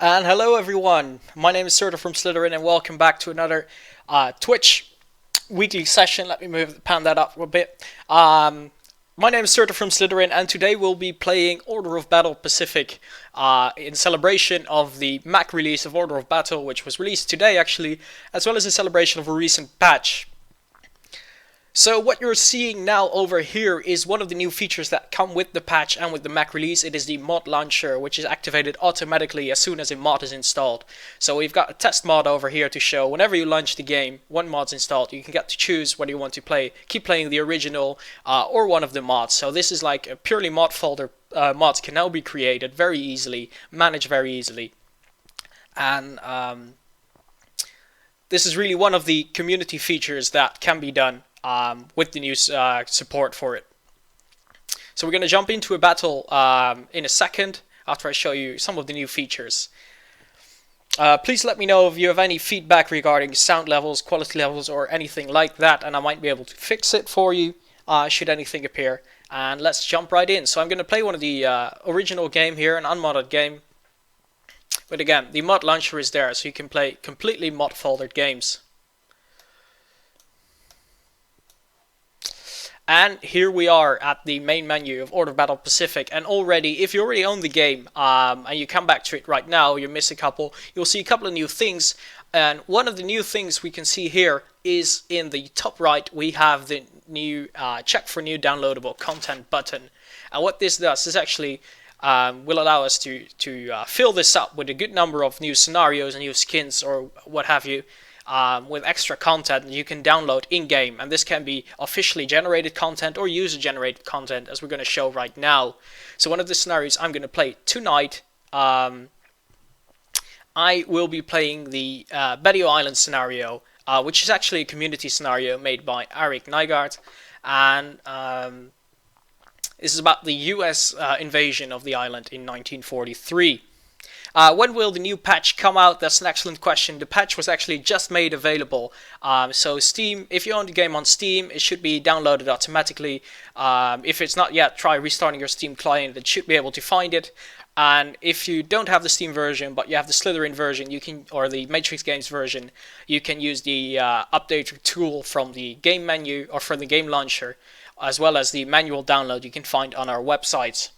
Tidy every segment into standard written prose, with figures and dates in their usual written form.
And hello everyone, my name is Surtur from Slitherine and welcome back to another Twitch weekly session. Let me pan that up a bit. My name is Surtur from Slitherine and today we'll be playing Order of Battle Pacific in celebration of the Mac release of Order of Battle, which was released today actually, as well as in celebration of a recent patch. So what you're seeing now over here is one of the new features that come with the patch and with the Mac release. It is the mod launcher, which is activated automatically as soon as a mod is installed. So we've got a test mod over here to show whenever you launch the game, one mod's installed, you can get to choose whether you want to keep playing the original or one of the mods. So this is like a purely mod folder. Mods can now be created very easily, managed very easily, and this is really one of the community features that can be done with the new support for it. So we're going to jump into a battle in a second after I show you some of the new features. Please let me know if you have any feedback regarding sound levels, quality levels, or anything like that, and I might be able to fix it for you should anything appear. And let's jump right in. So I'm going to play one of the original game here, an unmodded game. But again, the mod launcher is there, so you can play completely mod foldered games. And here we are at the main menu of Order of Battle Pacific, and already, if you already own the game and you come back to it right now, you miss a couple, you'll see a couple of new things. And one of the new things we can see here is in the top right, we have the new check for new downloadable content button. And what this does is actually will allow us to fill this up with a good number of new scenarios and new skins or what have you. With extra content you can download in-game, and this can be officially generated content or user-generated content, as we're going to show right now. So one of the scenarios I'm going to play tonight, I will be playing the Betio Island scenario, which is actually a community scenario made by Eric Nygaard, and this is about the US invasion of the island in 1943. When will the new patch come out? That's an excellent question. The patch was actually just made available. So Steam, if you own the game on Steam, it should be downloaded automatically. If it's not yet, try restarting your Steam client. It should be able to find it. And if you don't have the Steam version, but you have the Slitherine version, you can, or the Matrix Games version, you can use the update tool from the game menu or from the game launcher, as well as the manual download you can find on our website.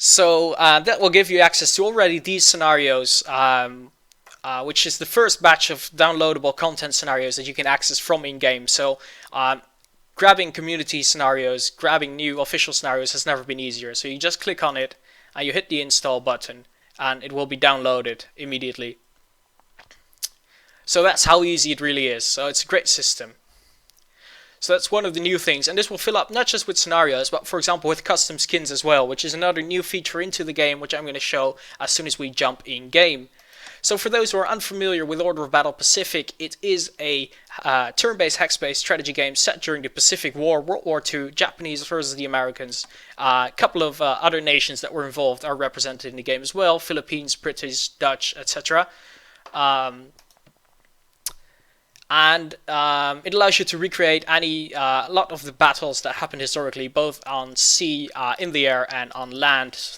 So that will give you access to already these scenarios, which is the first batch of downloadable content scenarios that you can access from in-game. So grabbing community scenarios, grabbing new official scenarios has never been easier. So you just click on it and you hit the install button and it will be downloaded immediately. So that's how easy it really is. So it's a great system. So that's one of the new things, and this will fill up not just with scenarios, but for example with custom skins as well, which is another new feature into the game, which I'm going to show as soon as we jump in game. So for those who are unfamiliar with Order of Battle Pacific, it is a turn-based, hex-based strategy game set during the Pacific War, World War II, Japanese versus the Americans. A couple of other nations that were involved are represented in the game as well, Philippines, British, Dutch, etc. And it allows you to recreate a lot of the battles that happened historically, both on sea, in the air, and on land.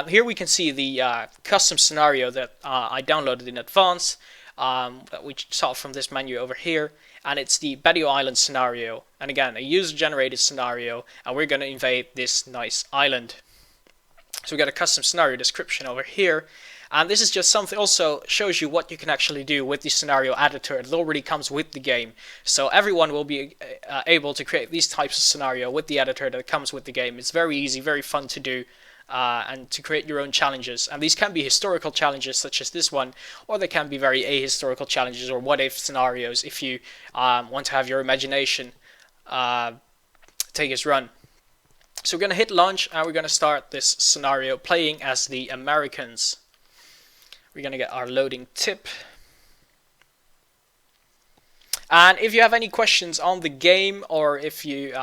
Here we can see the custom scenario that I downloaded in advance, that we saw from this menu over here, and it's the Betio Island scenario. And again, a user-generated scenario, and we're going to invade this nice island. So we got a custom scenario description over here. And this is just something, also shows you what you can actually do with the scenario editor. It already comes with the game. So everyone will be able to create these types of scenario with the editor that comes with the game. It's very easy, very fun to do, and to create your own challenges. And these can be historical challenges such as this one, or they can be very ahistorical challenges or what-if scenarios if you want to have your imagination take its run. So we're going to hit launch and we're going to start this scenario playing as the Americans. We're going to get our loading tip. And if you have any questions on the game, or if you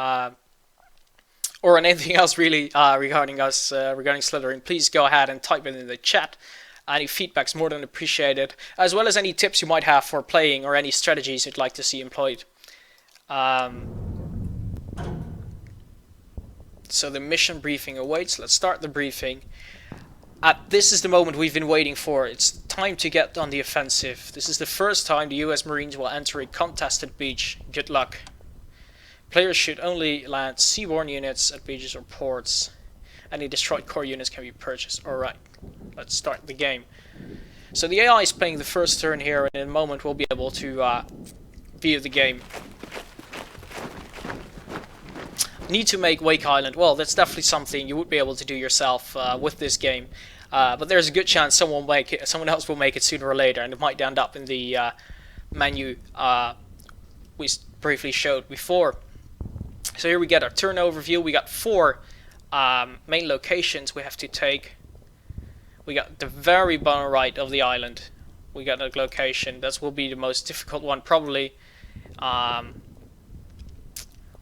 or on anything else really regarding us, regarding Slitherine, please go ahead and type it in the chat. Any feedback's more than appreciated, as well as any tips you might have for playing or any strategies you'd like to see employed. So the mission briefing awaits. Let's start the briefing. This is the moment we've been waiting for. It's time to get on the offensive. This is the first time the US Marines will enter a contested beach. Good luck. Players should only land seaborne units at beaches or ports. Any destroyed core units can be purchased. Alright, let's start the game. So the AI is playing the first turn here, and in a moment we'll be able to view the game. Need to make Wake Island. Well, that's definitely something you would be able to do yourself with this game. But there's a good chance someone else will make it sooner or later, and it might end up in the menu we briefly showed before. So here we get our turn overview. We got 4 main locations we have to take. We got the very bottom right of the island. We got a location. That will be the most difficult one probably.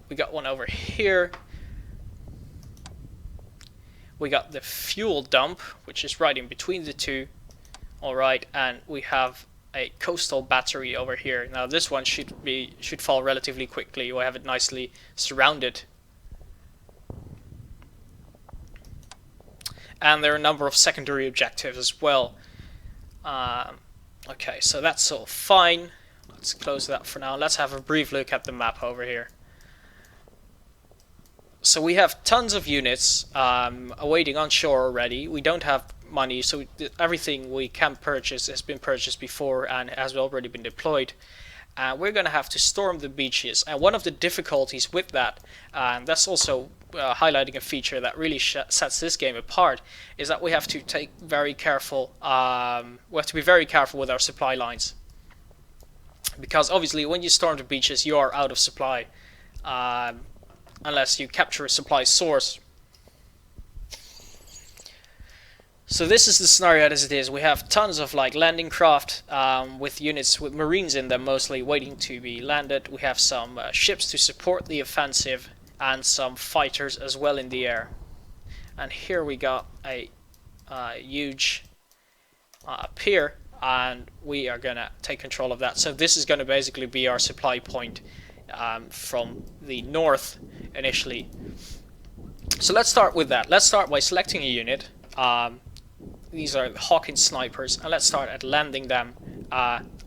We got one over here. We got the fuel dump, which is right in between the two. Alright, and we have a coastal battery over here. Now this one should fall relatively quickly. We have it nicely surrounded. And there are a number of secondary objectives as well. Okay, so that's all fine. Let's close that for now. Let's have a brief look at the map over here. So we have tons of units awaiting on shore already. We don't have money, so everything we can purchase has been purchased before and has already been deployed. We're going to have to storm the beaches, and one of the difficulties with that, and that's also highlighting a feature that really sets this game apart, is that we have to take very careful. We have to be very careful with our supply lines, because obviously when you storm the beaches, you are out of supply. Unless you capture a supply source. So this is the scenario as it is. We have tons of landing craft with units with marines in them mostly waiting to be landed. We have some ships to support the offensive and some fighters as well in the air. And here we got a huge pier, and we are gonna take control of that. So this is gonna basically be our supply point from the north initially. So let's start with that. Let's start by selecting a unit. These are the Hawkins snipers, and let's start at landing them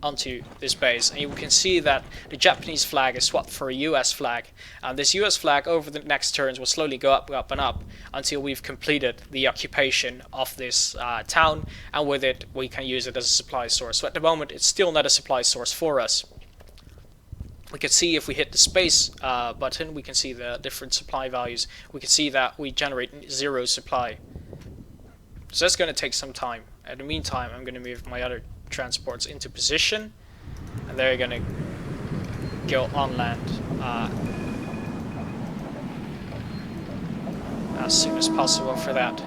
onto this base. And you can see that the Japanese flag is swapped for a US flag, and this US flag over the next turns will slowly go up, up and up until we've completed the occupation of this town, and with it we can use it as a supply source. So at the moment it's still not a supply source for us. We can see if we hit the space button, we can see the different supply values. We can see that we generate 0 supply. So that's going to take some time. In the meantime, I'm going to move my other transports into position, and they're going to go on land as soon as possible for that.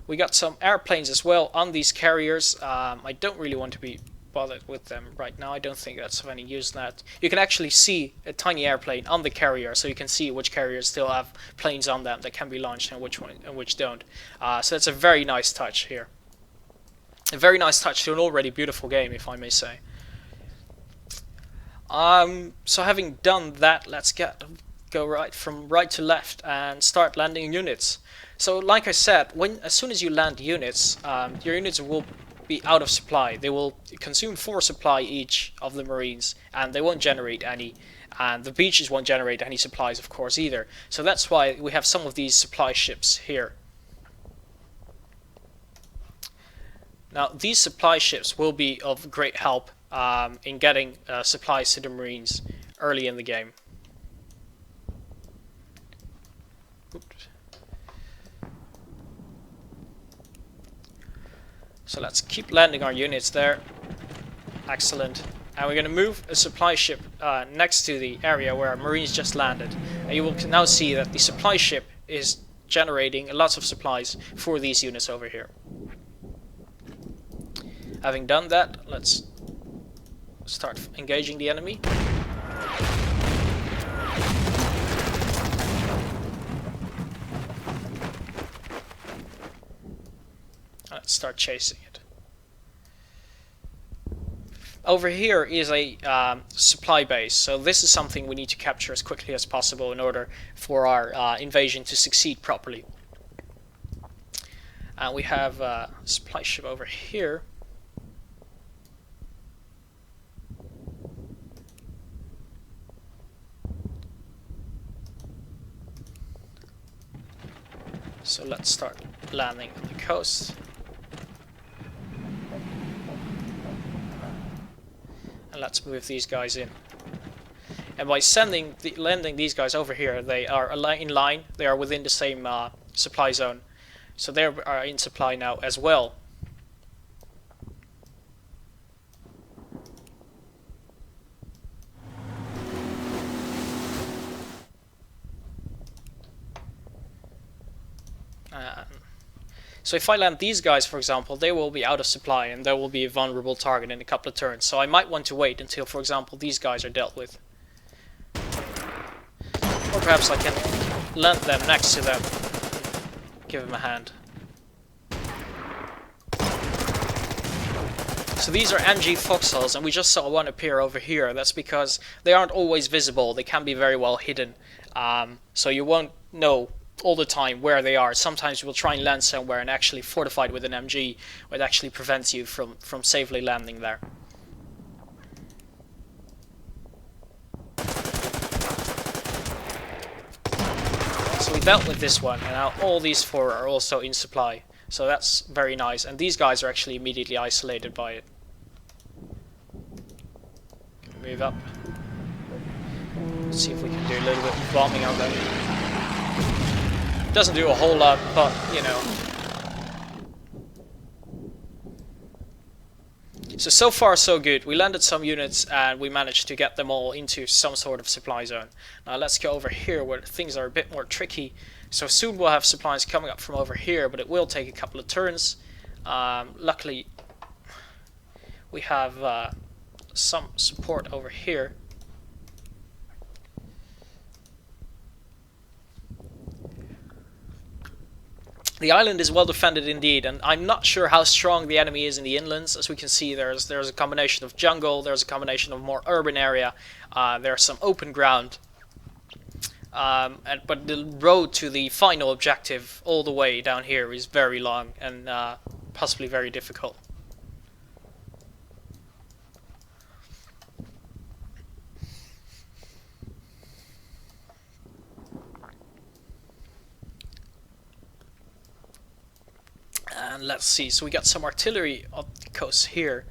We got some airplanes as well on these carriers. I don't really want to be bothered with them right now. I don't think that's of any use. That you can actually see a tiny airplane on the carrier, so you can see which carriers still have planes on them that can be launched and which don't. So that's a very nice touch here. A very nice touch to an already beautiful game, if I may say. So having done that, let's go from right to left and start landing units. So like I said, as soon as you land units, your units will be out of supply. They will consume 4 supply each of the marines, and they won't generate any, and the beaches won't generate any supplies of course either. So that's why we have some of these supply ships here. Now these supply ships will be of great help in getting supplies to the marines early in the game. Oops. So let's keep landing our units there. Excellent. And we're going to move a supply ship next to the area where our marines just landed. And you will now see that the supply ship is generating lots of supplies for these units over here. Having done that, let's start engaging the enemy. Let's start chasing it. over here is a supply base, so this is something we need to capture as quickly as possible in order for our invasion to succeed properly. We have a supply ship over here. So let's start landing on the coast. And let's move these guys in. And by landing these guys over here, they are in line. They are within the same supply zone. So they are in supply now as well. So if I land these guys, for example, they will be out of supply and they will be a vulnerable target in a couple of turns. So I might want to wait until, for example, these guys are dealt with. Or perhaps I can land them next to them. Give them a hand. So these are NG foxholes, and we just saw one appear over here. That's because they aren't always visible. They can be very well hidden. So you won't know all the time where they are. Sometimes you will try and land somewhere and actually fortified with an MG, it actually prevents you from safely landing there. So we dealt with this one, and now all these four are also in supply. So that's very nice, and these guys are actually immediately isolated by it. Move up. Let's see if we can do a little bit of bombing on them. Doesn't do a whole lot, but you know. So far so good. We landed some units and we managed to get them all into some sort of supply zone. Now let's go over here where things are a bit more tricky. So soon we'll have supplies coming up from over here, but it will take a couple of turns. Luckily we have some support over here. The island is well defended indeed, and I'm not sure how strong the enemy is in the inlands. As we can see, there's a combination of jungle, there's a combination of more urban area, there's some open ground. But the road to the final objective all the way down here is very long and possibly very difficult. And let's see, so we got some artillery up the coast here,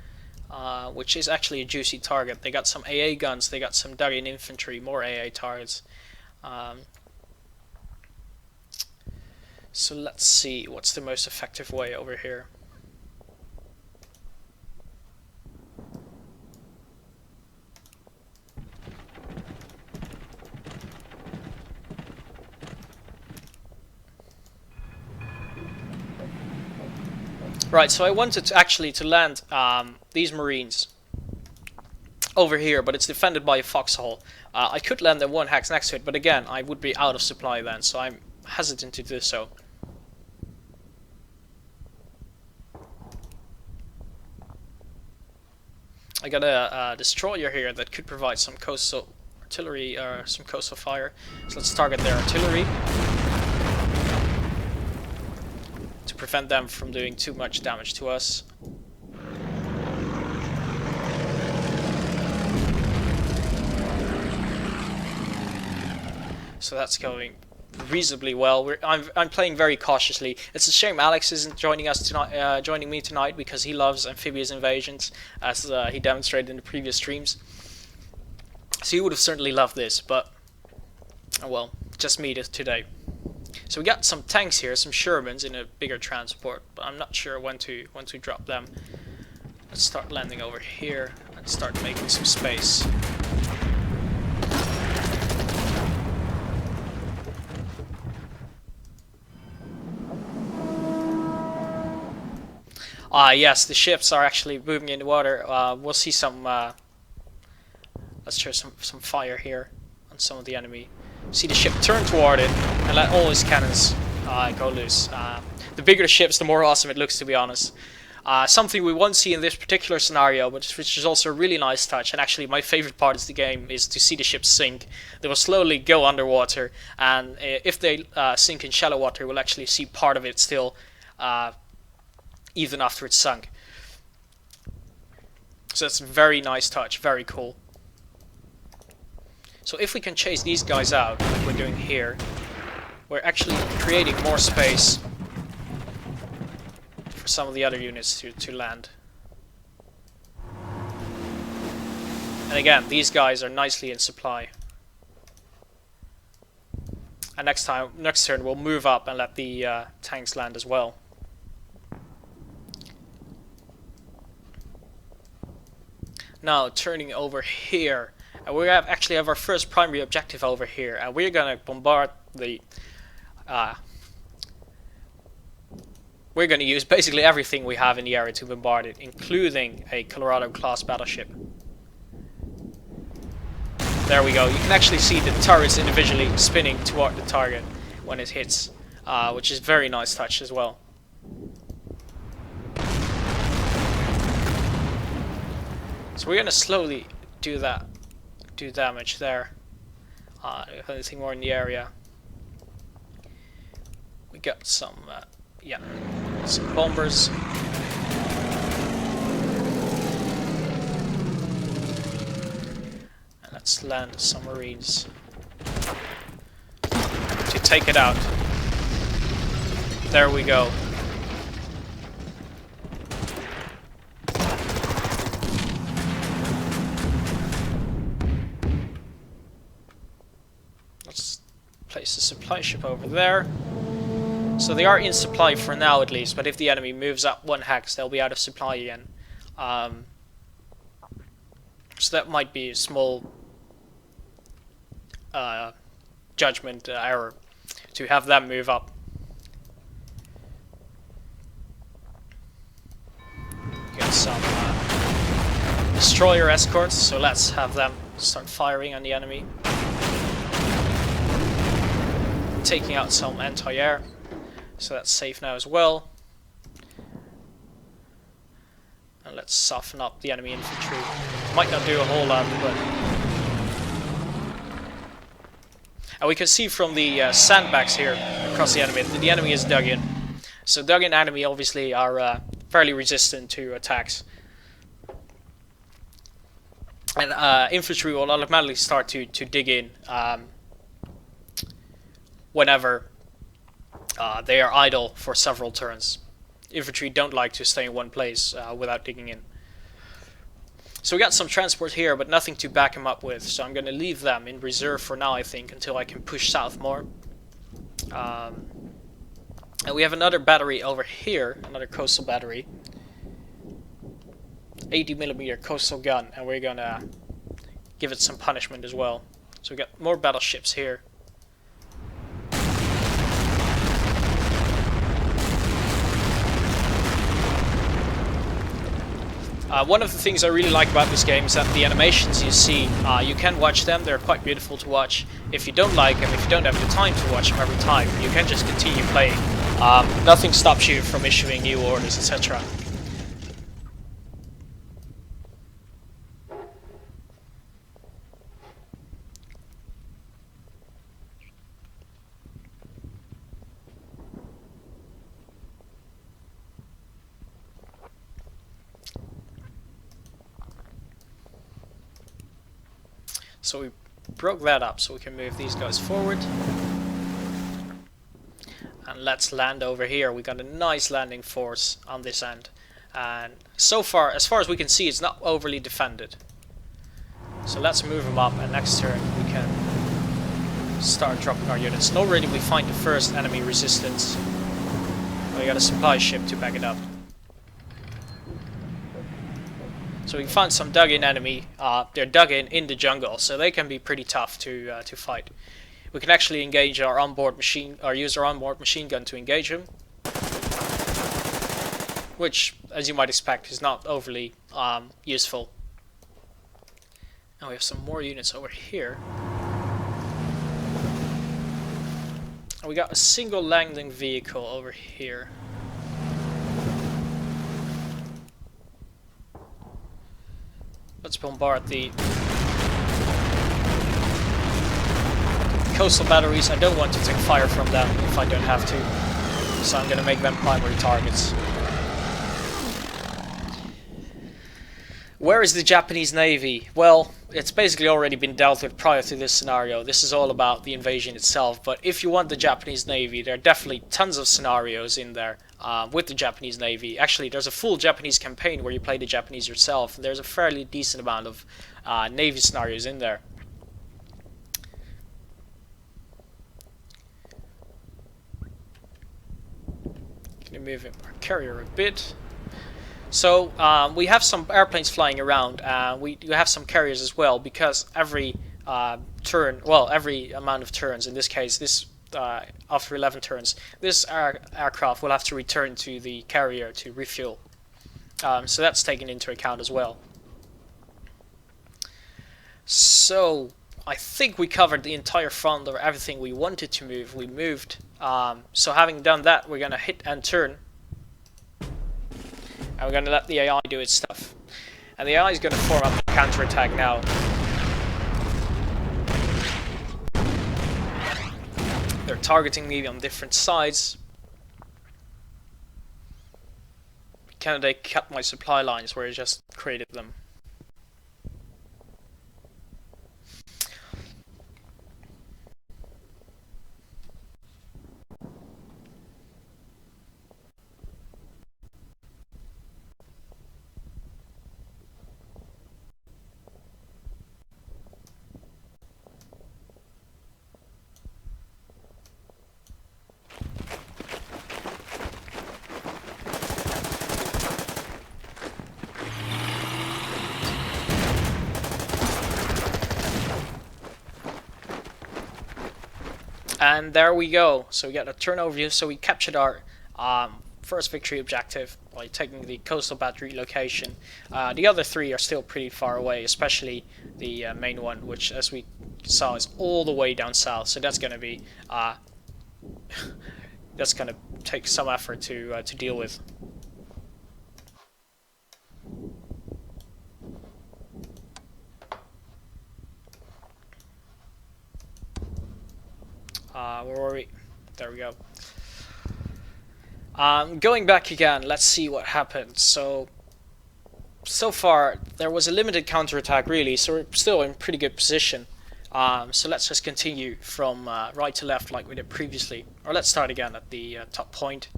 which is actually a juicy target. They got some AA guns, they got some Darien infantry, more AA targets. So let's see, what's the most effective way over here? Right, so I wanted to land these marines over here, but it's defended by a foxhole. I could land them one hex next to it, but again, I would be out of supply then, so I'm hesitant to do so. I got a destroyer here that could provide some coastal artillery, or some coastal fire. So let's target their artillery to prevent them from doing too much damage to us. So that's going reasonably well. I'm playing very cautiously. It's a shame Alex isn't joining us tonight, joining me tonight, because he loves amphibious invasions, as he demonstrated in the previous streams. So he would have certainly loved this, but oh well, just me today. So we got some tanks here, some Shermans in a bigger transport, but I'm not sure when to drop them. Let's start landing over here and start making some space. Yes, the ships are actually moving in the water. We'll see some. Let's show some fire here on some of the enemy. See the ship turn toward it and let all his cannons go loose. The bigger the ships, the more awesome it looks, to be honest. Something we won't see in this particular scenario, but which is also a really nice touch, and actually my favorite part of the game, is to see the ships sink. They will slowly go underwater, and if they sink in shallow water, we'll actually see part of it still, even after it's sunk. So that's a very nice touch, very cool. So if we can chase these guys out, like we're doing here, we're actually creating more space for some of the other units to land. And again, these guys are nicely in supply. And next turn we'll move up and let the tanks land as well. Now turning over here, and we actually have our first primary objective over here, and we're gonna bombard the. We're gonna use basically everything we have in the area to bombard it, including a Colorado-class battleship. There we go. You can actually see the turrets individually spinning toward the target when it hits, which is a very nice touch as well. So we're gonna slowly do damage there. Anything more in the area? We got some, some bombers. And let's land some Marines to take it out. There we go. Place the supply ship over there. So they are in supply for now at least, but if the enemy moves up one hex, they'll be out of supply again. So that might be a small judgment error to have them move up. Get some destroyer escorts, so let's have them start firing on the enemy. Taking out some anti-air, so that's safe now as well. And let's soften up the enemy infantry. Might not do a whole lot, but... And we can see from the sandbags here across the enemy that the enemy is dug in. So dug in enemy obviously are fairly resistant to attacks. And infantry will automatically start to dig in whenever they are idle for several turns. Infantry don't like to stay in one place without digging in. So we got some transport here, but nothing to back them up with, so I'm going to leave them in reserve for now, I think, until I can push south more. And we have another battery over here, another coastal battery. 80mm coastal gun, and we're going to give it some punishment as well. So we got more battleships here. One of the things I really like about this game is that the animations you see, you can watch them, they're quite beautiful to watch. If you don't like them, if you don't have the time to watch them every time, you can just continue playing. Nothing stops you from issuing new orders, etc. So we broke that up so we can move these guys forward. And let's land over here. We got a nice landing force on this end. And so far, as far as we can see, it's not overly defended. So let's move them up, and next turn we can start dropping our units. And already we find the first enemy resistance. We got a supply ship to back it up. So we found some dug-in enemy. They're dug in the jungle, so they can be pretty tough to fight. We can actually engage our onboard machine, or use our onboard machine gun to engage them, which, as you might expect, is not overly useful. Now we have some more units over here. And we got a single landing vehicle over here. Let's bombard the coastal batteries. I don't want to take fire from them if I don't have to, so I'm gonna make them primary targets. Where is the Japanese Navy? Well, it's basically already been dealt with prior to this scenario. This is all about the invasion itself, but if you want the Japanese Navy, there are definitely tons of scenarios in there with the Japanese Navy. Actually, there's a full Japanese campaign where you play the Japanese yourself, and there's a fairly decent amount of Navy scenarios in there. Gonna move our carrier a bit. So we have some airplanes flying around. We have some carriers as well, because every turn, well, every amount of turns, in this case, this after 11 turns, this aircraft will have to return to the carrier to refuel. So that's taken into account as well. So I think we covered the entire front of everything we wanted to move. We moved. So having done that, we're gonna hit and turn. And we're going to let the AI do its stuff. And the AI is going to form up a counterattack now. They're targeting me on different sides. Can they cut my supply lines where I just created them? And there we go. So we got a turn overview. So we captured our first victory objective by taking the coastal battery location. The other three are still pretty far away, especially the main one, which, as we saw, is all the way down south. So that's going to be that's going to take some effort to deal with. Where were we? There we go. Going back again, let's see what happened. So far, there was a limited counterattack, really, so we're still in pretty good position. So let's just continue from right to left like we did previously. Or let's start again at the top point.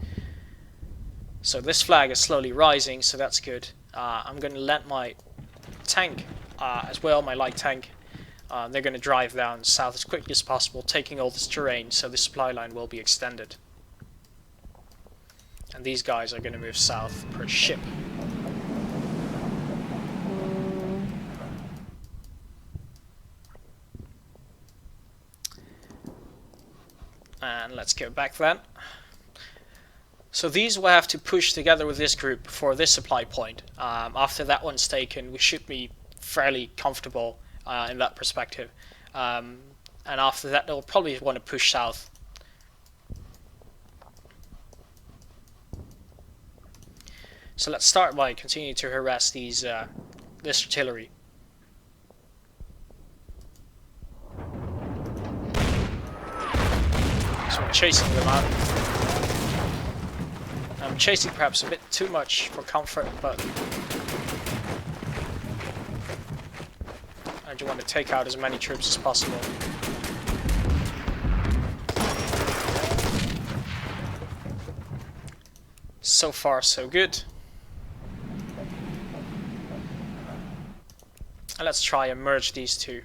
So this flag is slowly rising, so that's good. I'm going to let my tank as well, my light tank. They're going to drive down south as quickly as possible, taking all this terrain, so the supply line will be extended. And these guys are going to move south per ship. And let's go back then. So these will have to push together with this group for this supply point. After that one's taken, we should be fairly comfortable in that perspective. And after that, they'll probably want to push south. So let's start by continuing to harass these this artillery. So we're chasing them out. I'm chasing perhaps a bit too much for comfort, but I do want to take out as many troops as possible. So far, so good. And let's try and merge these two.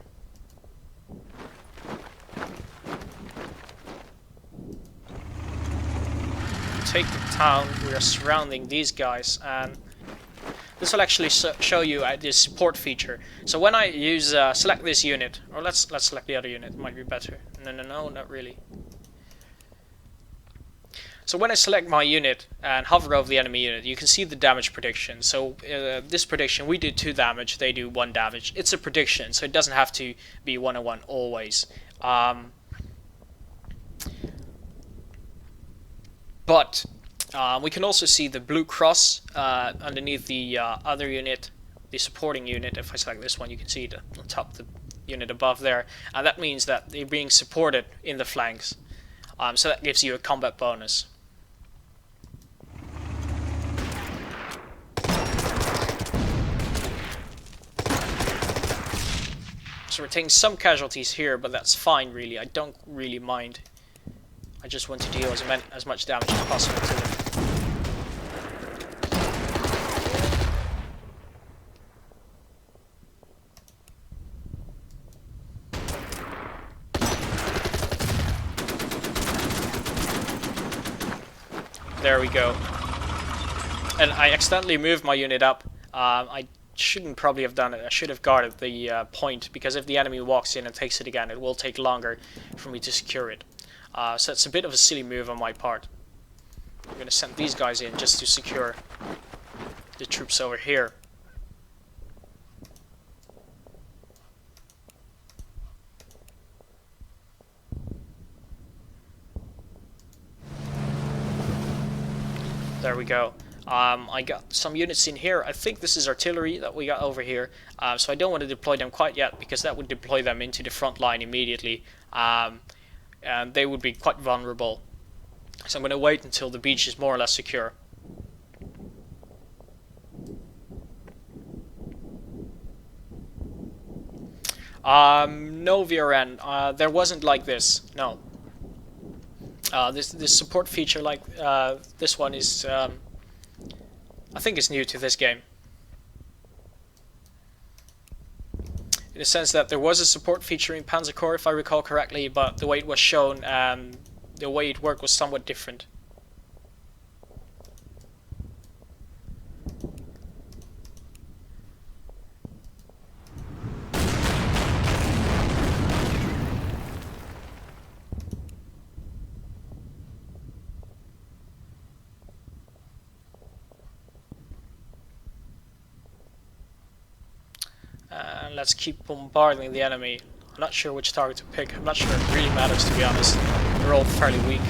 Take the town. We are surrounding these guys, and this will actually show you this support feature. So when I use select this unit, or let's select the other unit, it might be better. No, not really. So when I select my unit and hover over the enemy unit, you can see the damage prediction. So this prediction, we do 2 damage, they do 1 damage. It's a prediction, so it doesn't have to be 1-on-1 always. But we can also see the blue cross underneath the other unit, the supporting unit. If I select this one, you can see on top the unit above there, and that means that they're being supported in the flanks. So that gives you a combat bonus. So we're taking some casualties here, but that's fine really. I don't really mind. I just want to deal as much damage as possible to them. There we go. And I accidentally moved my unit up. I shouldn't probably have done it. I should have guarded the point, because if the enemy walks in and takes it again, it will take longer for me to secure it. So it's a bit of a silly move on my part. I'm going to send these guys in just to secure the troops over here. There we go. I got some units in here. I think this is artillery that we got over here. So I don't want to deploy them quite yet, because that would deploy them into the front line immediately. And they would be quite vulnerable. So I'm going to wait until the beach is more or less secure. No VRN. There wasn't like this. No. This support feature like this one is, I think it's new to this game. In the sense that there was a support feature in Panzer Corps, if I recall correctly, but the way it was shown, the way it worked was somewhat different. And let's keep bombarding the enemy. I'm not sure which target to pick. I'm not sure it really matters, to be honest. They're all fairly weak.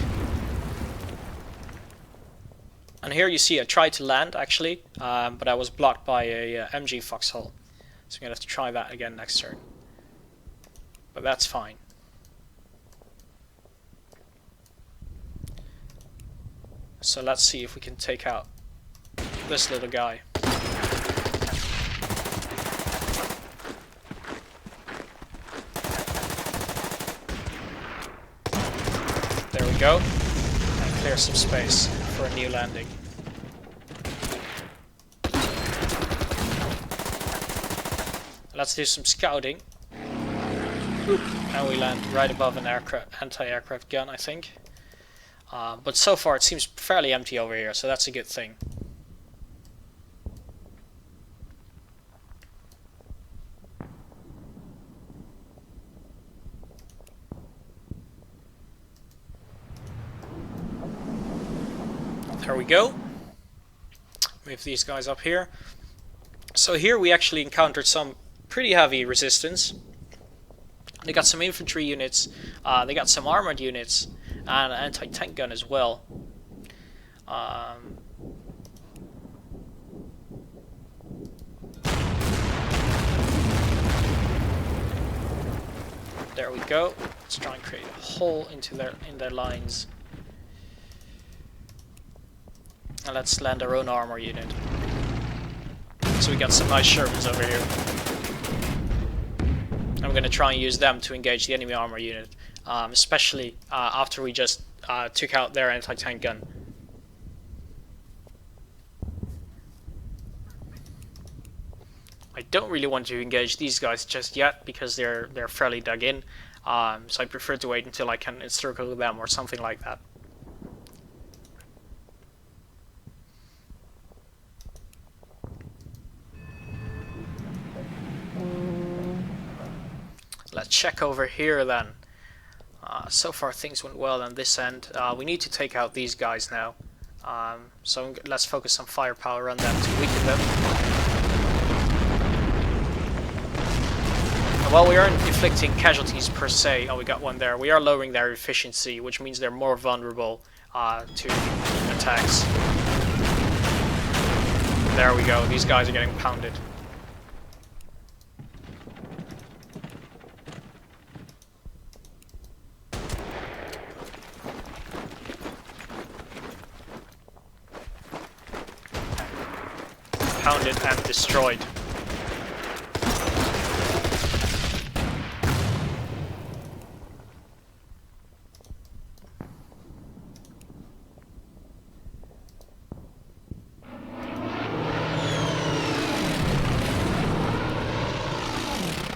And here you see I tried to land actually, but I was blocked by a MG Foxhole. So I'm going to have to try that again next turn. But that's fine. So let's see if we can take out this little guy. There we go. And clear some space for a new landing. Let's do some scouting. Oop, and we land right above an anti-aircraft gun, I think. But so far it seems fairly empty over here, so that's a good thing. There we go. Move these guys up here. So here we actually encountered some pretty heavy resistance. They got some infantry units, they got some armored units, and an anti-tank gun as well. There we go. Let's try and create a hole into their lines. And let's land our own armor unit. So we got some nice Shermans over here. I'm going to try and use them to engage the enemy armor unit, especially after we just took out their anti-tank gun. I don't really want to engage these guys just yet because they're fairly dug in, so I prefer to wait until I can encircle them or something like that. Let's check over here then. So far things went well on this end. We need to take out these guys now. So let's focus some firepower on them to weaken them. And while we aren't inflicting casualties per se, oh we got one there, we are lowering their efficiency, which means they're more vulnerable to attacks. There we go, these guys are getting pounded. pounded and destroyed.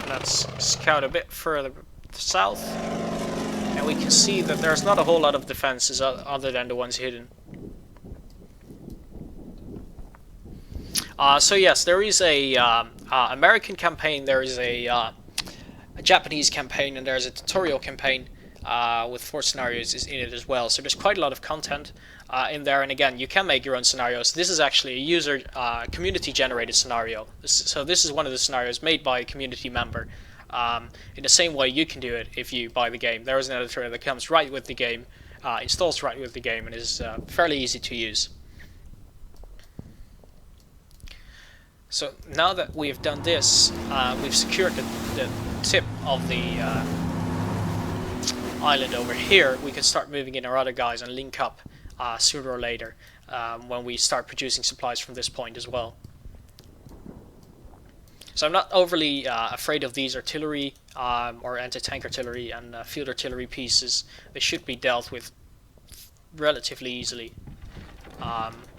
Let's scout a bit further south, and we can see that there's not a whole lot of defenses other than the ones hidden. So yes, there is a American campaign, there is a Japanese campaign, and there's a tutorial campaign with 4 scenarios in it as well. So there's quite a lot of content in there, and again, you can make your own scenarios. This is actually a user community generated scenario. So this is one of the scenarios made by a community member. In the same way you can do it if you buy the game. There is an editor that comes right with the game, installs right with the game, and is fairly easy to use. So now that we've done this, we've secured the tip of the island over here. We can start moving in our other guys and link up sooner or later when we start producing supplies from this point as well. So I'm not overly afraid of these artillery or anti-tank artillery and field artillery pieces. They should be dealt with relatively easily.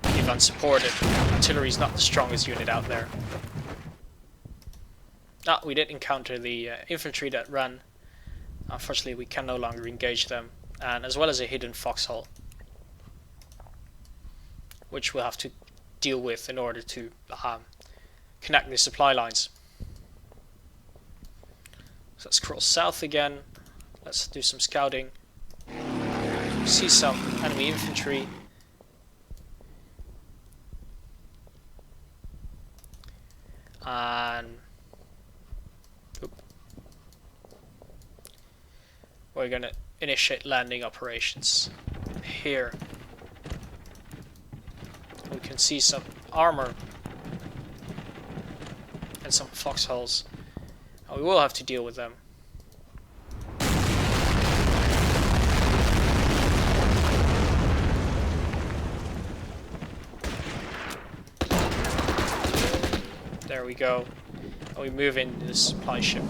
If unsupported, artillery is not the strongest unit out there. We did encounter the infantry that ran. Unfortunately, we can no longer engage them, and as well as a hidden foxhole, which we'll have to deal with in order to connect the supply lines. So let's scroll south again. Let's do some scouting. We see some enemy infantry. And we're going to initiate landing operations here. We can see some armor and some foxholes. We will have to deal with them. There we go. And we move into the supply ship.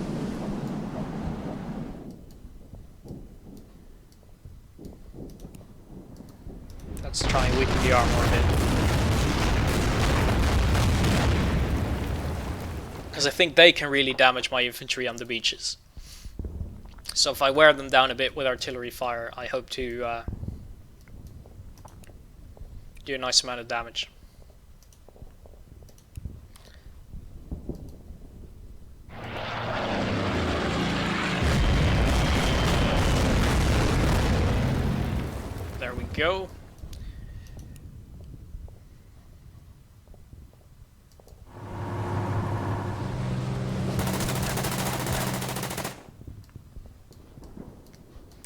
Let's try and weaken the armor a bit. Because I think they can really damage my infantry on the beaches. So if I wear them down a bit with artillery fire, I hope to do a nice amount of damage. There we go.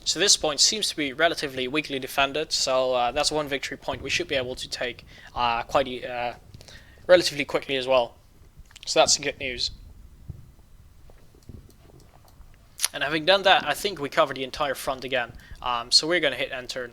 So this point seems to be relatively weakly defended, so that's one victory point we should be able to take relatively quickly as well. So that's good news. And having done that, I think we covered the entire front again. So we're going to hit enter.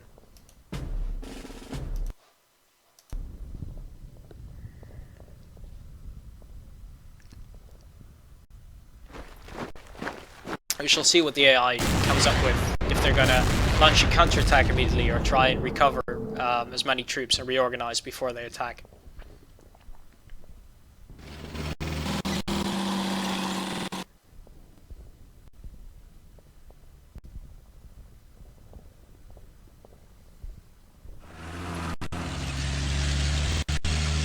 We shall see what the AI comes up with, if they're going to launch a counterattack immediately or try and recover as many troops and reorganize before they attack.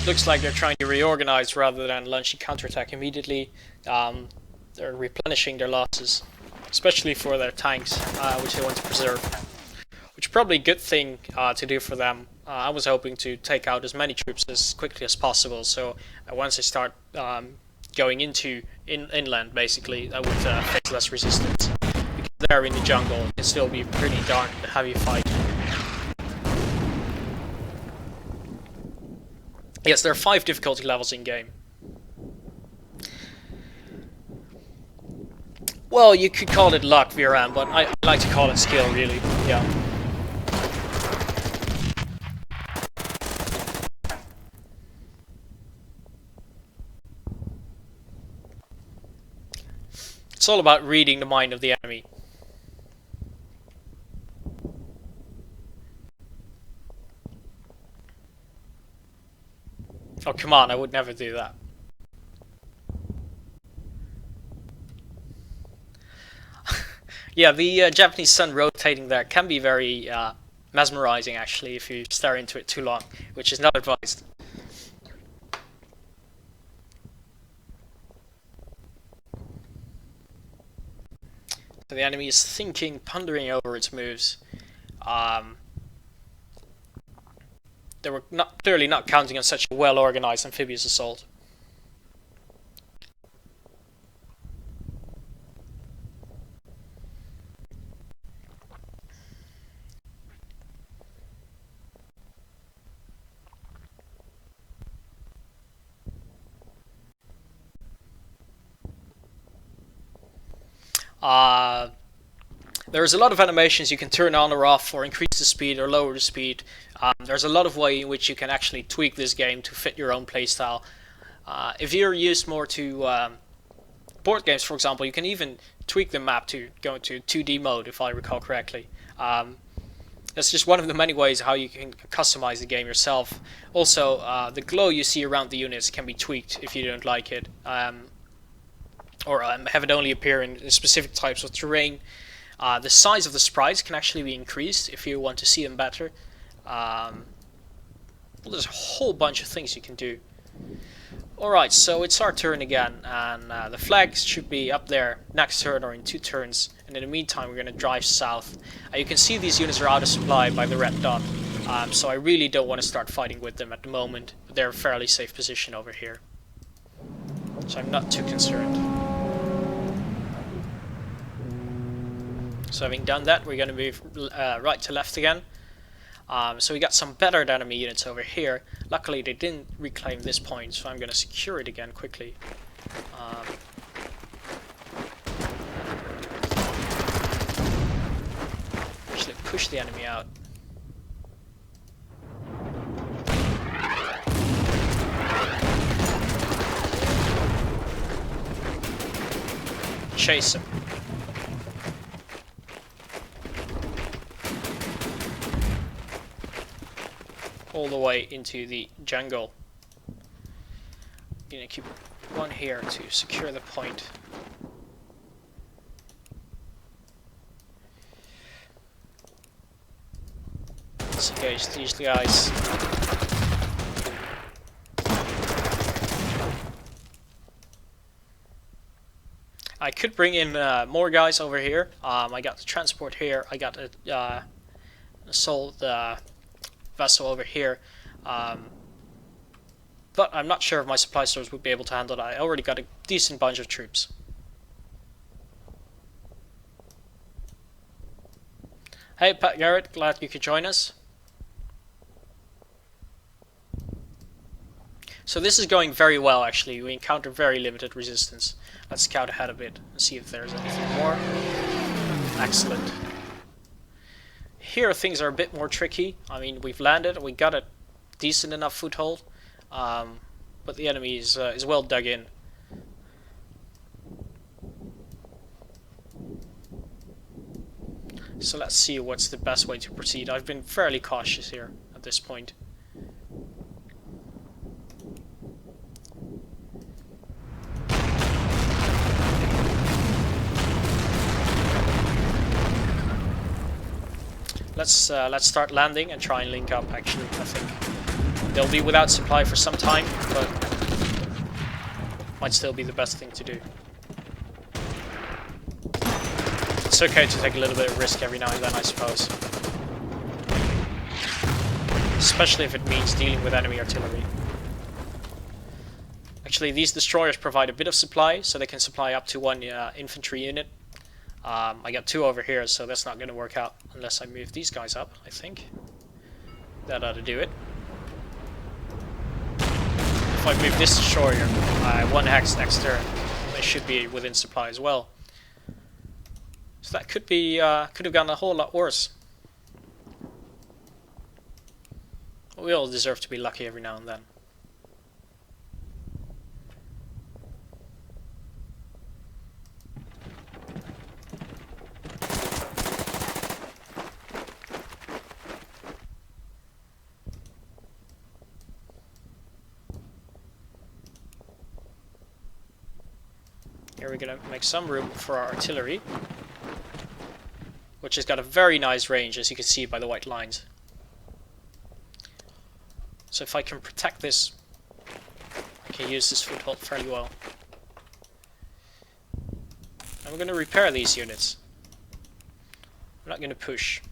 Looks like they're trying to reorganize rather than launch a counterattack immediately. They're replenishing their losses, especially for their tanks, which they want to preserve. Which is probably a good thing to do for them. I was hoping to take out as many troops as quickly as possible, so once they start going into inland, basically, that would face less resistance. Because they're in the jungle, it can still be a pretty darn heavy fight. Yes, there are 5 difficulty levels in game. Well, you could call it luck, Viran, but I like to call it skill, really. Yeah. It's all about reading the mind of the enemy. Oh, come on, I would never do that. Yeah, the Japanese sun rotating there can be very mesmerizing, actually, if you stare into it too long, which is not advised. So the enemy is thinking, pondering over its moves. They were clearly not counting on such a well-organized amphibious assault. There's a lot of animations you can turn on or off or increase the speed or lower the speed. There's a lot of way in which you can actually tweak this game to fit your own playstyle. If you're used more to board games, for example, you can even tweak the map to go into 2D mode, if I recall correctly. That's just one of the many ways how you can customize the game yourself. Also, the glow you see around the units can be tweaked if you don't like it. Or have it only appear in specific types of terrain. The size of the sprites can actually be increased if you want to see them better. Well, there's a whole bunch of things you can do. Alright, so it's our turn again, and the flags should be up there next turn or in 2 turns. And in the meantime, we're going to drive south. You can see these units are out of supply by the red dot, so I really don't want to start fighting with them at the moment. They're a fairly safe position over here, so I'm not too concerned. So having done that, we're going to move right to left again. So we got some better enemy units over here. Luckily they didn't reclaim this point, so I'm going to secure it again quickly. Actually push the enemy out. Chase him. All the way into the jungle. Gonna keep one here to secure the point. Let's engage these guys. I could bring in more guys over here. I got the transport here. I got a assault vessel over here, but I'm not sure if my supply stores would be able to handle that. I already got a decent bunch of troops. Hey Pat Garrett, glad you could join us. So this is going very well, actually. We encounter very limited resistance. Let's scout ahead a bit and see if there's anything more. Excellent. Here things are a bit more tricky. I mean, we've landed, we got a decent enough foothold, but the enemy is well dug in. So let's see what's the best way to proceed. I've been fairly cautious here at this point. Let's start landing and try and link up. Actually, I think they'll be without supply for some time, but might still be the best thing to do. It's okay to take a little bit of risk every now and then, I suppose. Especially if it means dealing with enemy artillery. Actually, these destroyers provide a bit of supply, so they can supply up to 1 infantry unit. I got 2 over here, so that's not going to work out unless I move these guys up, I think. That ought to do it. If I move this destroyer 1 hex next turn, they should be within supply as well. So that could have gone a whole lot worse. We all deserve to be lucky every now and then. Here we're going to make some room for our artillery, which has got a very nice range, as you can see by the white lines. So if I can protect this, I can use this foothold fairly well. And we're going to repair these units. I'm not going to push.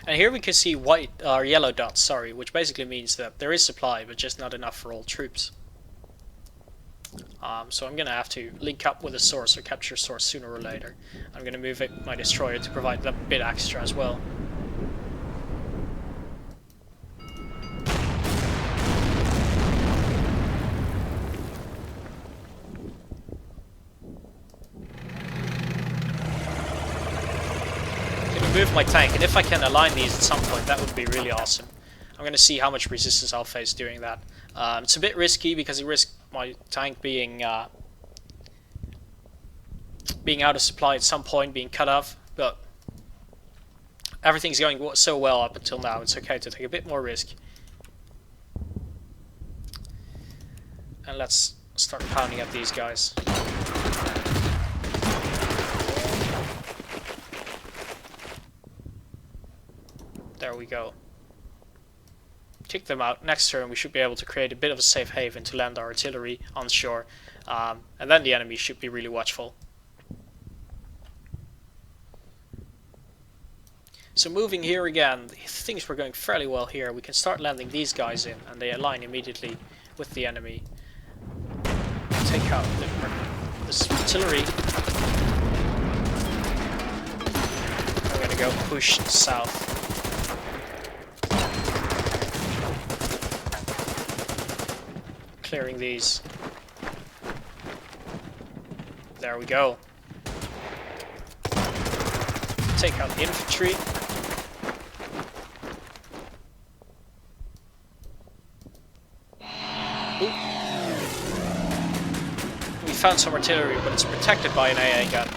And here we can see white or yellow dots, sorry, which basically means that there is supply, but just not enough for all troops. So I'm going to have to link up with a source or capture a source sooner or later. I'm going to move my destroyer to provide that bit extra as well. Move my tank, and if I can align these at some point, that would be really awesome. I'm going to see how much resistance I'll face doing that. It's a bit risky because I risk my tank being out of supply at some point, being cut off, but everything's going so well up until now, it's okay to take a bit more risk. And let's start pounding at these guys. There we go. Kick them out. Next turn we should be able to create a bit of a safe haven to land our artillery on shore. And then the enemy should be really watchful. So moving here again, things were going fairly well here. We can start landing these guys in, and they align immediately with the enemy. Take out this artillery. We're going to go push south. Clearing these. There we go. Take out the infantry. Ooh. We found some artillery, but it's protected by an AA gun.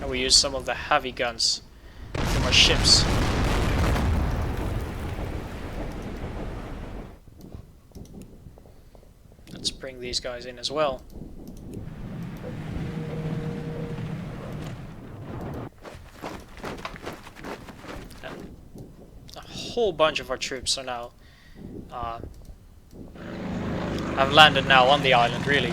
We use some of the heavy guns from our ships. Let's bring these guys in as well. And a whole bunch of our troops are now have landed now on the island, really.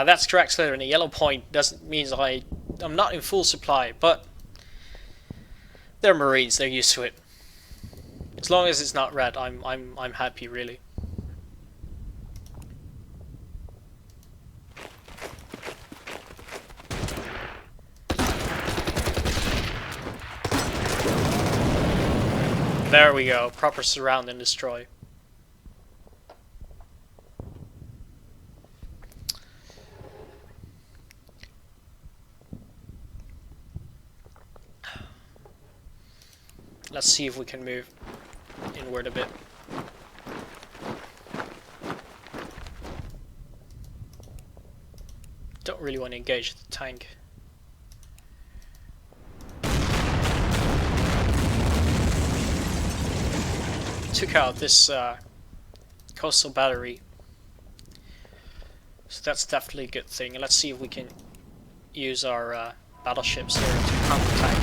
That's correct, Slitherine. A yellow point doesn't mean I'm not in full supply, but they're Marines. They're used to it. As long as it's not red, I'm happy, really. There we go. Proper surround and destroy. Let's see if we can move inward a bit. Don't really want to engage the tank. Took out this coastal battery, so that's definitely a good thing. And let's see if we can use our battleships here to counterattack.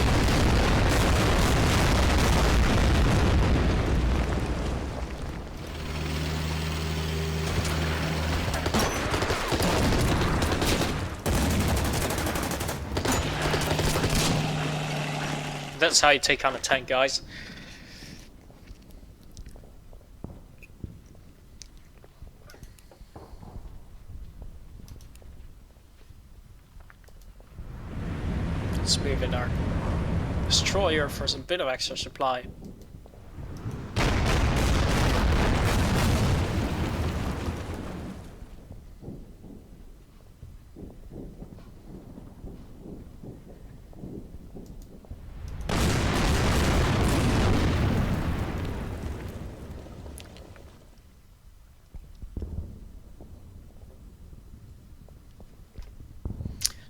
That's how you take on a tank, guys. Let's move in our destroyer for a bit of extra supply.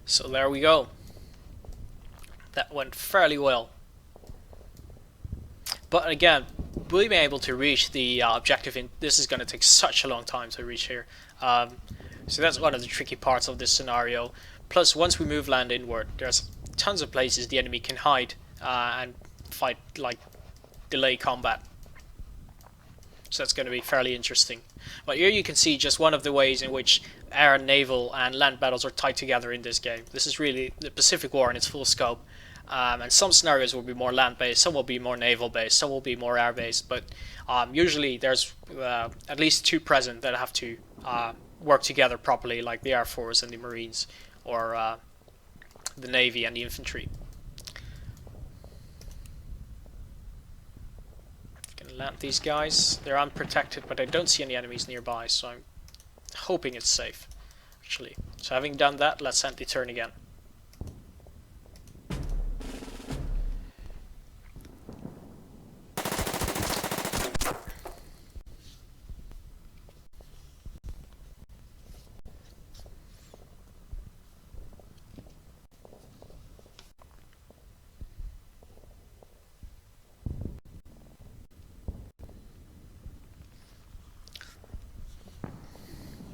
So there we go. That went fairly well. But again, being able to reach the objective, this is going to take such a long time to reach here. So that's one of the tricky parts of this scenario. Plus, once we move land inward, there's tons of places the enemy can hide and fight, like delay combat. So that's going to be fairly interesting. But here you can see just one of the ways in which air, naval and land battles are tied together in this game. This is really the Pacific War in its full scope. And some scenarios will be more land-based, some will be more naval-based, some will be more air-based. But usually there's at least two present that have to work together properly, like the Air Force and the Marines, or the Navy and the infantry. Land these guys. They're unprotected, but I don't see any enemies nearby, so I'm hoping it's safe, actually. So having done that, let's end the turn again.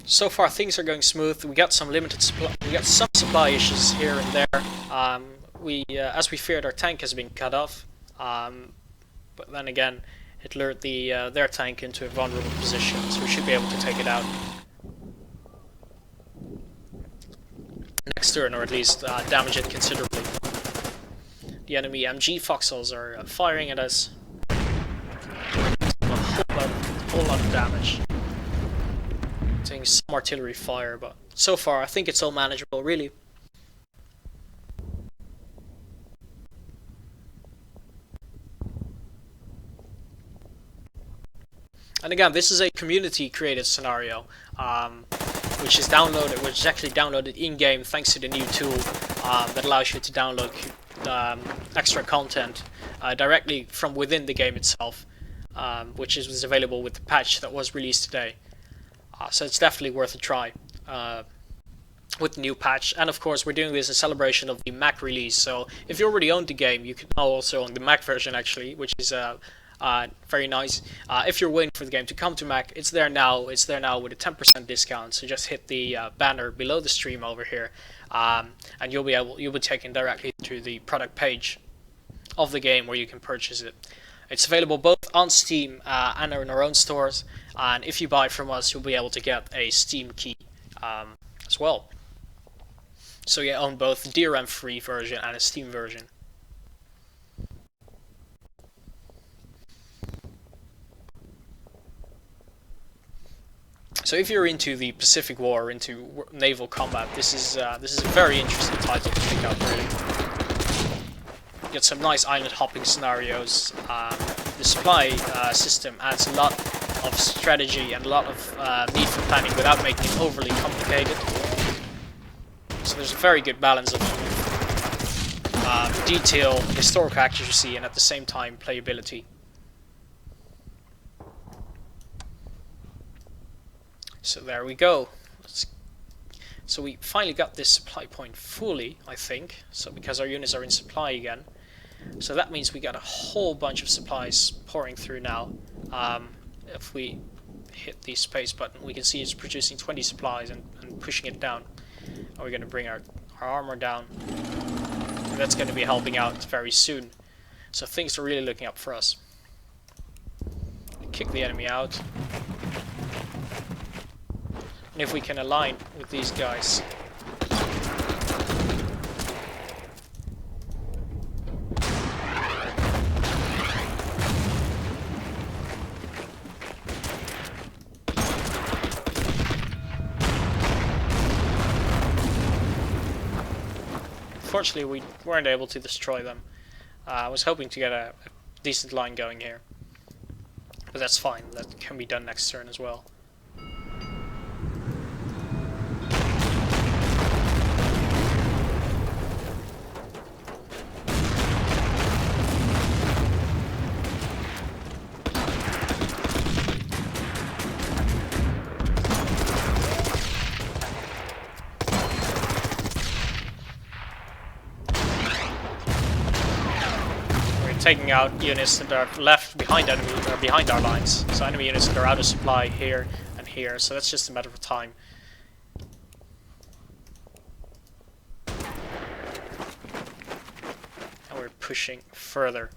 So far things are going smooth. We got some limited supply. We got some supply issues here and there. As we feared, our tank has been cut off. But then again, it lured their tank into a vulnerable position, so we should be able to take it out next turn, or at least damage it considerably. The enemy MG foxholes are firing at us. A whole lot of damage. Taking some artillery fire, but so far I think it's all manageable, really. And again, this is a community-created scenario, which is actually downloaded in-game thanks to the new tool that allows you to download extra content directly from within the game itself, which was available with the patch that was released today. So it's definitely worth a try with the new patch. And of course, we're doing this in celebration of the Mac release. So if you already owned the game, you can now also own the Mac version, actually, which is very nice. If you're waiting for the game to come to Mac, it's there now. It's there now with a 10% discount. So just hit the banner below the stream over here, and you'll be taken directly to the product page of the game where you can purchase it. It's available both on Steam and in our own stores, and if you buy from us, you'll be able to get a Steam key as well. So you own both the DRM free version and a Steam version. So if you're into the Pacific War, into naval combat, this is a very interesting title to pick up, really. Get some nice island hopping scenarios. The supply system adds a lot of strategy and a lot of need for planning without making it overly complicated. So there's a very good balance of detail, historical accuracy, and at the same time playability. So there we go. So we finally got this supply point fully, I think. So because our units are in supply again. So that means we got a whole bunch of supplies pouring through now. If we hit the space button, we can see it's producing 20 supplies and pushing it down. And we're going to bring our armor down. And that's going to be helping out very soon. So things are really looking up for us. Kick the enemy out. And if we can align with these guys. Unfortunately, we weren't able to destroy them. I was hoping to get a decent line going here. But that's fine, that can be done next turn as well. taking out units that are left behind behind our lines. So enemy units that are out of supply here and here. So that's just a matter of time. And we're pushing further.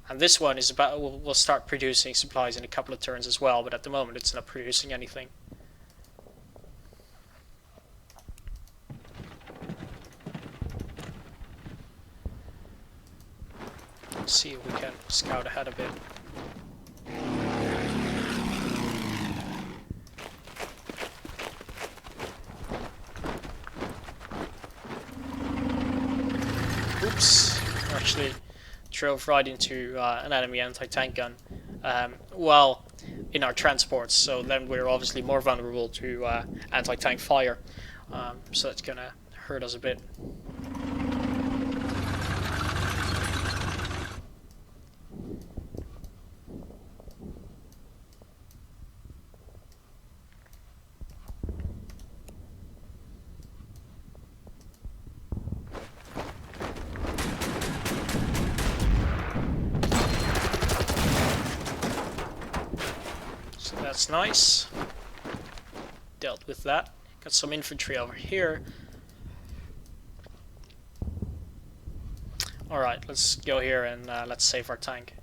And this one is about will start producing supplies in a couple of turns as well, but at the moment it's not producing anything. Let's see if we can scout ahead a bit. Oops, actually drove right into an enemy anti-tank gun while in our transports, so then we're obviously more vulnerable to anti-tank fire, so that's gonna hurt us a bit. That's nice. Dealt with that. Got some infantry over here. Alright, let's go here and let's save our tank.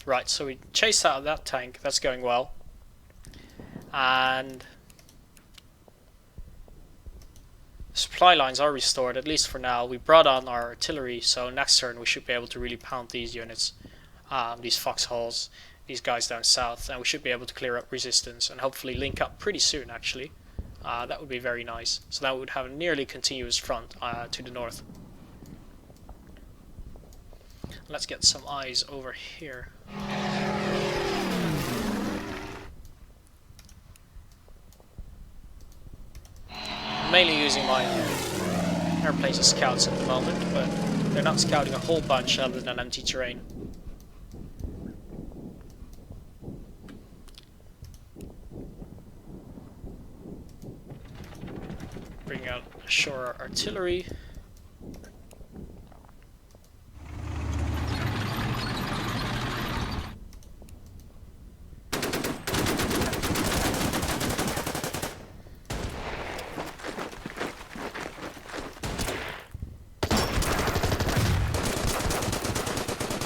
Right, so we chased out that tank, that's going well. And supply lines are restored, at least for now. We brought on our artillery, so next turn we should be able to really pound these units, these foxholes, these guys down south, and we should be able to clear up resistance and hopefully link up pretty soon actually. That would be very nice. So that would have a nearly continuous front to the north. Let's get some eyes over here. I'm mainly using my airplanes as scouts at the moment, but they're not scouting a whole bunch other than empty terrain. Bring out ashore artillery.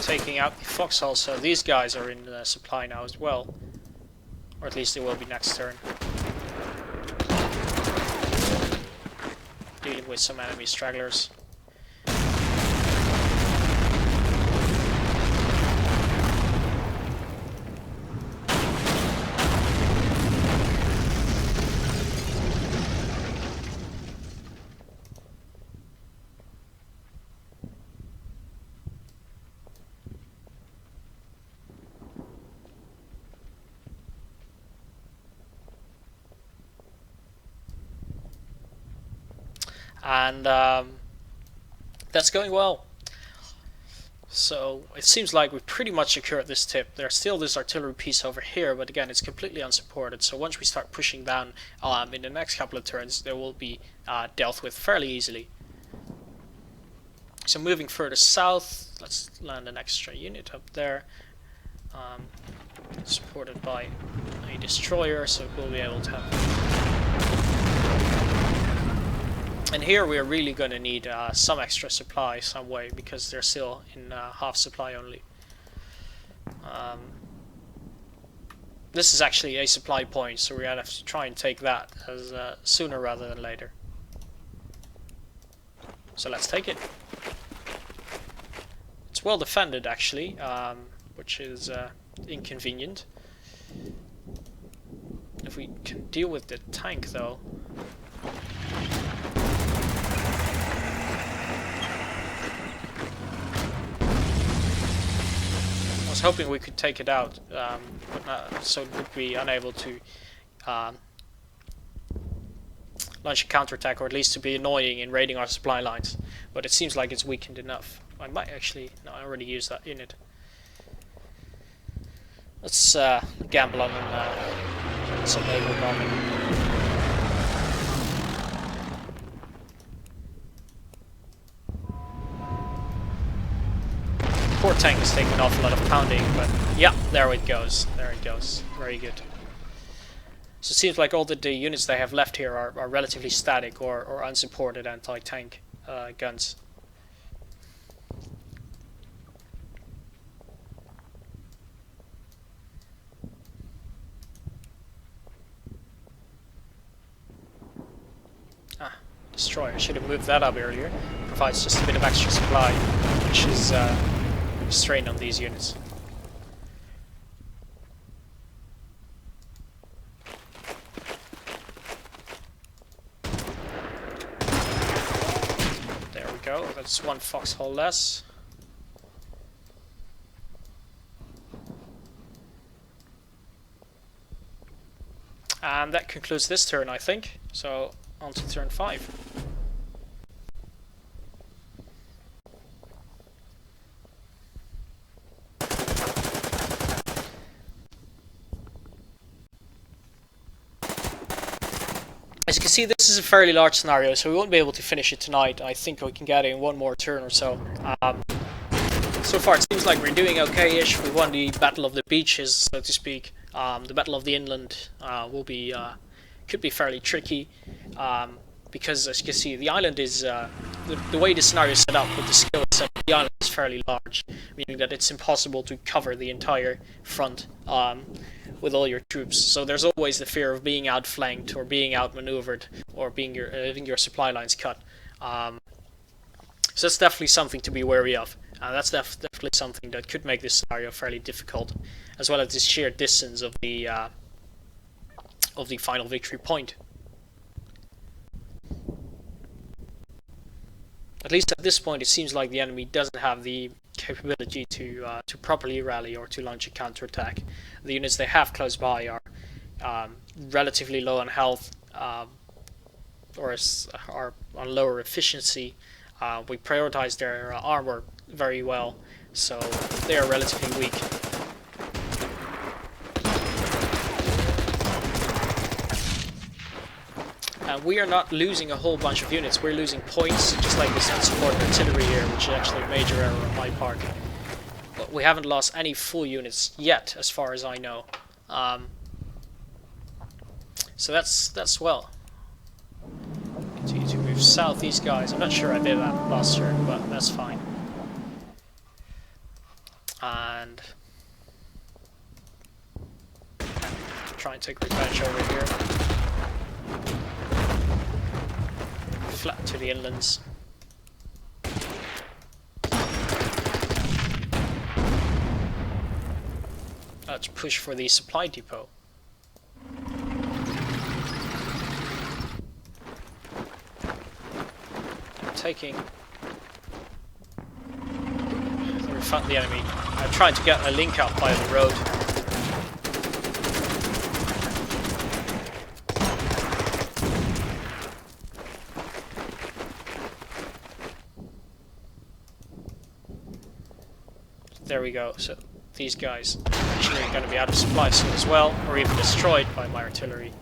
Taking out the foxhole, so these guys are in supply now as well, or at least they will be next turn. Dealing with some enemy stragglers. And that's going well. So it seems like we've pretty much secured this tip. There's still this artillery piece over here, but again, it's completely unsupported. So once we start pushing down in the next couple of turns, they will be dealt with fairly easily. So moving further south, let's land an extra unit up there, supported by a destroyer, so we'll be able to have. And here we are really going to need some extra supply some way, because they're still in half supply only. This is actually a supply point, so we're going to have to try and take that as sooner rather than later. So let's take it. It's well defended actually, which is inconvenient. If we can deal with the tank, though. I was hoping we could take it out, but not, so it would be unable to launch a counterattack, or at least to be annoying in raiding our supply lines. But it seems like it's weakened enough. I might actually... no, I already used that unit. Let's gamble on some naval bombing. Poor tank is taking an awful lot of pounding, but yeah, there it goes. There it goes. Very good. So it seems like all the units they have left here are relatively static or unsupported anti-tank guns. Destroyer. Should have moved that up earlier. Provides just a bit of extra supply, which is a strain on these units. There we go. That's one foxhole less. And that concludes this turn, I think. So on to turn 5. As you can see, this is a fairly large scenario, so we won't be able to finish it tonight. I think we can get it in one more turn or so. So far it seems like we're doing okay-ish. We won the Battle of the Beaches, so to speak. The Battle of the Inland will be could be fairly tricky, because as you can see, the island is the way the scenario is set up with the skill set. The island is fairly large, meaning that it's impossible to cover the entire front with all your troops. So there's always the fear of being outflanked or being outmaneuvered or being having your supply lines cut. So that's definitely something to be wary of. That's definitely something that could make this scenario fairly difficult, as well as the sheer distance of the final victory point. At least at this point, it seems like the enemy doesn't have the capability to properly rally or to launch a counterattack. The units they have close by are relatively low on health, or are on lower efficiency. We prioritize their armor very well, so they are relatively weak. And we are not losing a whole bunch of units, we're losing points, just like this unsupported artillery here, which is actually a major error on my part. But we haven't lost any full units yet, as far as I know. So that's well. Continue to move south, these guys. I'm not sure I did that last turn, but that's fine. And try and take revenge over here. Flat to the inlands. Let's push for the supply depot. Taking. I think we found the enemy. I'm trying to get a link up by the road. There we go. So these guys are actually going to be out of supply soon as well, or even destroyed by my artillery.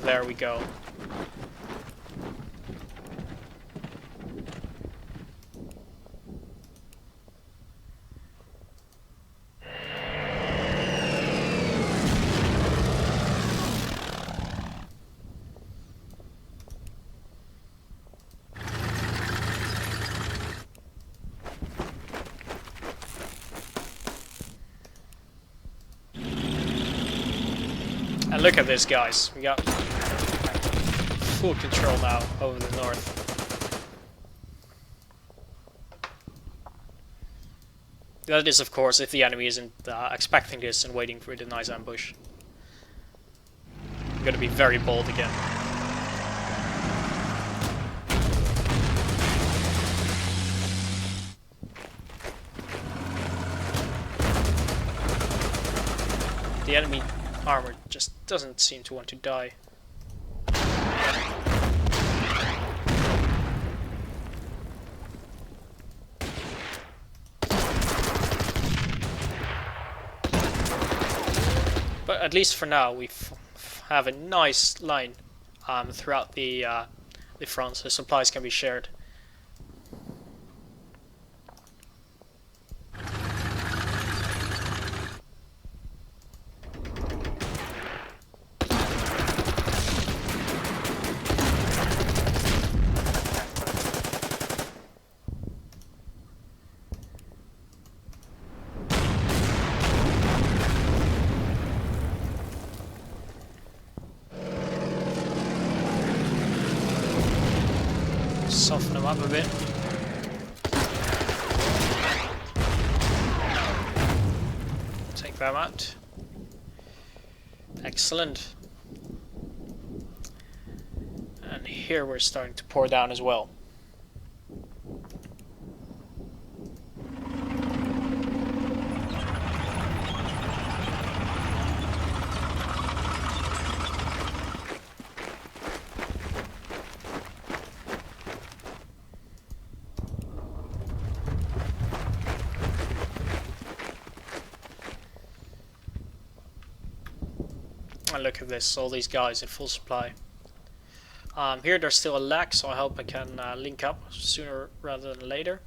There we go. And look at this, guys. We got full control now over the north. That is, of course, if the enemy isn't expecting this and waiting for the nice ambush. I'm gonna be very bold again. The enemy armor just doesn't seem to want to die. But at least for now, we have a nice line throughout the front, so supplies can be shared. Soften them up a bit. Take them out. Excellent. And here we're starting to pour down as well. And look at this, all these guys in full supply. Here there's still a lag, so I hope I can link up sooner rather than later.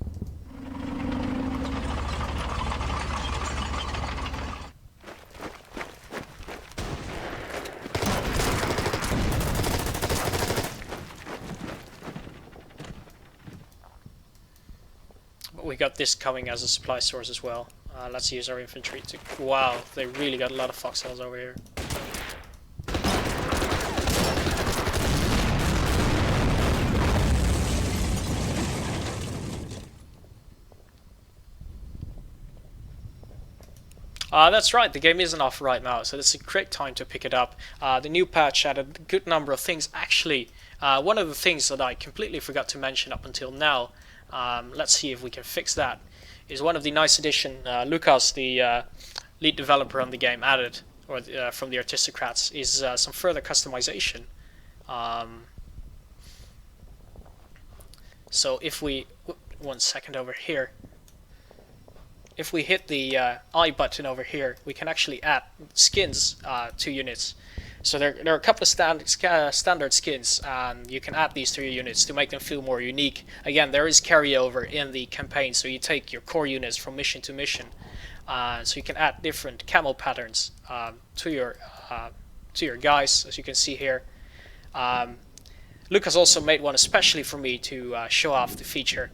But we got this coming as a supply source as well. Let's use our infantry to... Wow, they really got a lot of foxholes over here. That's right, the game isn't off right now, so it's a great time to pick it up. The new patch added a good number of things. Actually, one of the things that I completely forgot to mention up until now, let's see if we can fix that, is one of the nice addition Lucas, the lead developer on the game, added, or from the Aristocrats, is some further customization. So if we... one second over here. If we hit the I button over here, we can actually add skins to units. So there are a couple of standard skins, and you can add these to your units to make them feel more unique. Again, there is carryover in the campaign, so you take your core units from mission to mission. So you can add different camo patterns to your guys, as you can see here. Lucas also made one especially for me to show off the feature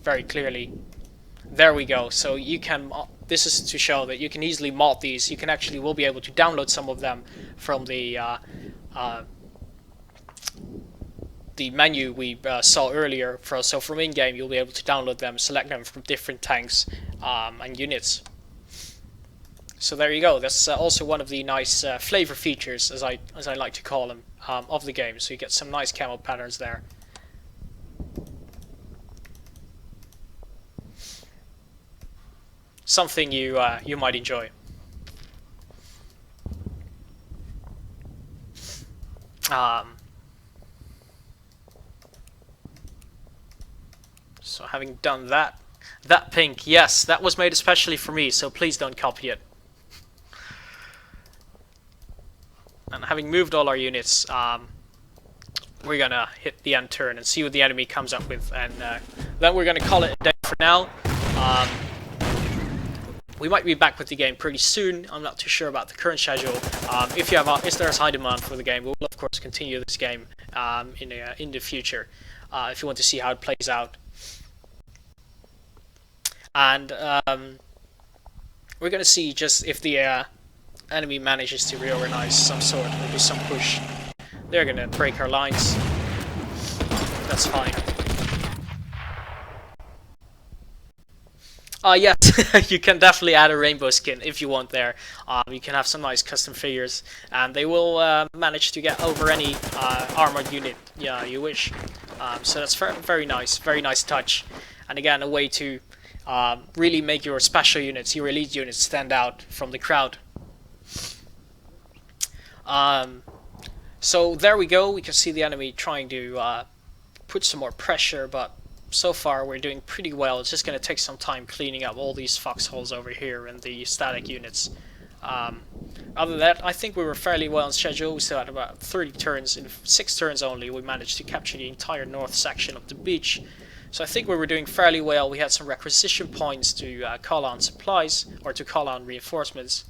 very clearly. There we go. So you can, this is to show that you can easily mod these. You can actually will be able to download some of them from the menu we saw earlier. So from in-game you'll be able to download them, select them from different tanks and units. So there you go. That's also one of the nice flavor features, as I like to call them, of the game. So you get some nice camo patterns there. Something you might enjoy. So having done that pink, yes, that was made especially for me, so please don't copy it. And having moved all our units, we're gonna hit the end turn and see what the enemy comes up with, and then we're gonna call it a day for now. We might be back with the game pretty soon. I'm not too sure about the current schedule. If there's high demand for the game, we will of course continue this game in the future. If you want to see how it plays out, and we're gonna see just if the enemy manages to reorganize some sort or do some push. They're gonna break our lines. That's fine. Yes, you can definitely add a rainbow skin if you want there. You can have some nice custom figures, and they will manage to get over any armored unit you wish. So that's very nice, very nice touch. And again, a way to really make your special units, your elite units, stand out from the crowd. So there we go. We can see the enemy trying to put some more pressure, but so far we're doing pretty well. It's just going to take some time cleaning up all these foxholes over here and the static units. Other than that, I think we were fairly well on schedule. We still had about 30 turns. In 6 turns only, we managed to capture the entire north section of the beach. So I think we were doing fairly well. We had some requisition points to call on supplies, or to call on reinforcements.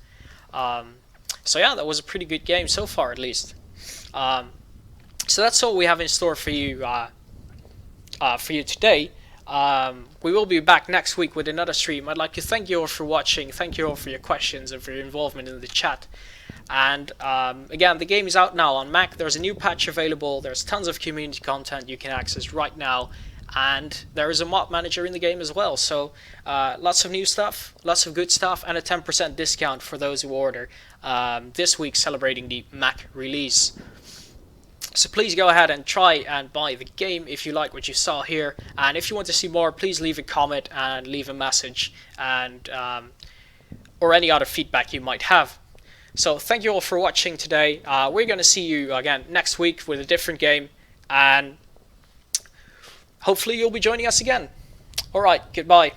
So yeah, that was a pretty good game so far, at least. So that's all we have in store for you today. We will be back next week with another stream. I'd like to thank you all for watching, thank you all for your questions and for your involvement in the chat. And again, the game is out now on Mac. There's a new patch available. There's tons of community content you can access right now, and there is a mod manager in the game as well. So lots of new stuff, lots of good stuff, and a 10% discount for those who order this week, celebrating the Mac release. So please go ahead and try and buy the game if you like what you saw here, and if you want to see more, please leave a comment and leave a message, and or any other feedback you might have. So thank you all for watching today. We're going to see you again next week with a different game, and hopefully you'll be joining us again. Alright, goodbye.